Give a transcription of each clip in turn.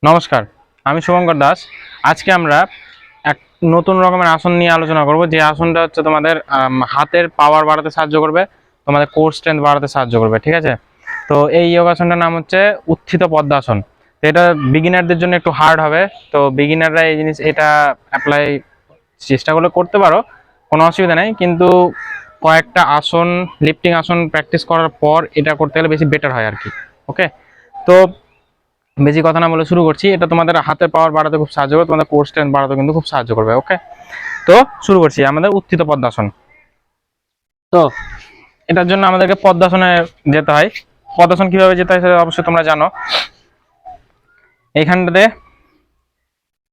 নমস্কার, আমি শুভঙ্কর দাস। আজকে আমরা এক নতুন রকমের আসন নিয়ে আলোচনা করব, যে আসনটা হচ্ছে তোমাদের হাতের পাওয়ার বাড়াতে সাহায্য করবে, তোমাদের কোর স্ট্রেংথ বাড়াতে সাহায্য করবে। ঠিক আছে, তো এই যোগাসনটার নাম হচ্ছে উত্থিত পদ্মাসন। তো এটা বিগিনারদের জন্য একটু হার্ড হবে, তো বিগিনাররা এটা অ্যাপ্লাই চেষ্টা করলে করতে পারো, কোনো অসুবিধা নেই। কিন্তু কয়েকটা আসন, লিফটিং আসন প্র্যাকটিস করার পর এটা করতে গেলে বেশি বেটার হয় আর কি। ওকে, তো বেশি কথা না বলে শুরু করছি। এটা তোমাদের হাতের পাওয়ার বাড়াতে খুব সাহায্য করবে, তোমাদের কোর স্ট্রেংথ বাড়াতে কিন্তু খুব সাহায্য করবে। ওকে, তো শুরু করছি আমাদের উত্থিত পদ্মাসন। তো এটার জন্য আমাদেরকে পদ্মাসনে যেতে হয়। পদ্মাসন কিভাবে যেতে হয় সেটা অবশ্যই তোমরা জানো। এইখানটাতে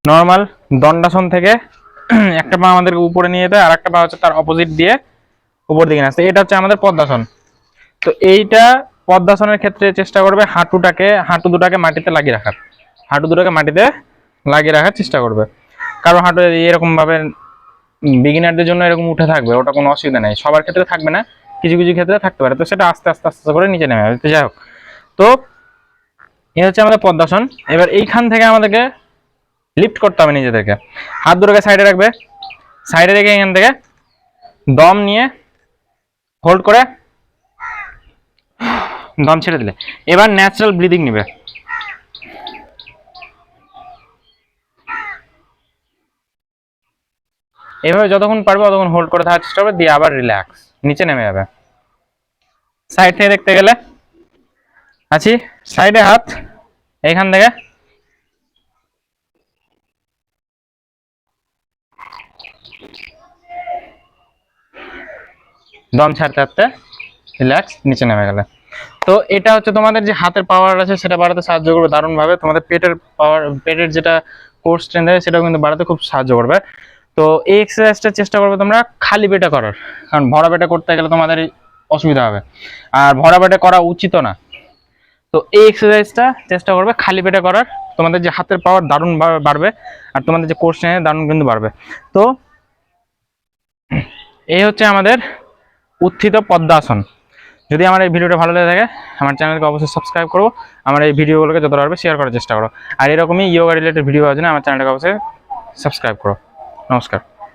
নর্মাল দণ্ডাসন থেকে একটা পা আমাদেরকে উপরে নিয়ে যেতে হয়, আর একটা পা হচ্ছে তার অপোজিট দিয়ে উপর দিকে আসতে। এটা হচ্ছে আমাদের পদ্মাসন। তো এইটা পদ্মাসনের ক্ষেত্রে চেষ্টা করবে হাঁটু দুটাকে মাটিতে লাগিয়ে রাখার, হাঁটু দুটাকে মাটিতে লাগিয়ে রাখার চেষ্টা করবে। কারো হাঁটু এরকম ভাবে বিগিনারদের জন্য এরকম উঠে থাকবে, ওটা কোনো অসুবিধা নেই। সবার ক্ষেত্রে থাকবে না, কিছু কিছু ক্ষেত্রে থাকতে পারে, তো সেটা আস্তে আস্তে আস্তে করে নিচে নেমে যাবে। তো যাই হোক, তো এই হচ্ছে আমাদের পদ্মাসন। এবার এইখান থেকে আমাদেরকে লিফট করতে হবে নিজেদেরকে। হাত দুটোকে সাইডে রাখবে, সাইডে রেখে এখান থেকে দম নিয়ে হোল্ড করে দম ছেড়ে দিলে এবার ন্যাচারাল ব্রিদিং নিবে। এভাবে যতক্ষণ পারবে ততক্ষণ হোল্ড করে থাকার চেষ্টা করবে, দিয়ে আবার রিল্যাক্স নিচে নেমে যাবে। সাইড থেকে দেখতে গেলে আছি, সাইডে হাত, এইখান থেকে দম ছাড়তে ছাড়তে রিল্যাক্স নিচে নেমে গেলে। তো এটা হচ্ছে তোমাদের যে হাতের পাওয়ার আছে সেটা বাড়াতে সাহায্য করবে দারুণভাবে। তোমাদের পেটের পাওয়ার, পেটের যেটা কোর স্ট্রেংথ আছে সেটাও কিন্তু বাড়াতে খুব সাহায্য করবে। তো এই এক্সারসাইজটা চেষ্টা করবে তোমরা খালি পেটে করার, কারণ ভরা পেটে করতে গেলে তোমাদের অসুবিধা হবে, আর ভরা পেটে করা উচিত না। তো এই এক্সারসাইজটা চেষ্টা করবে খালি পেটে করার, তোমাদের যে হাতের পাওয়ার দারুণভাবে বাড়বে, আর তোমাদের যে কোর স্ট্রেংথ দারুণ কিন্তু বাড়বে। তো এই হচ্ছে আমাদের উত্থিত পদ্মাসন। যদি আমার এই ভিডিওটা ভালো লেগে থাকে, আমার চ্যানেলকে অবশ্যই সাবস্ক্রাইব করো, আমার এই ভিডিওগুলোকে যতটা পারবে শেয়ার করার চেষ্টা করো, আর এরকমই ইয়োগা রিলেটেড ভিডিও পাওয়ার জন্য আমার চ্যানেলটাকে অবশ্যই সাবস্ক্রাইব করো। নমস্কার।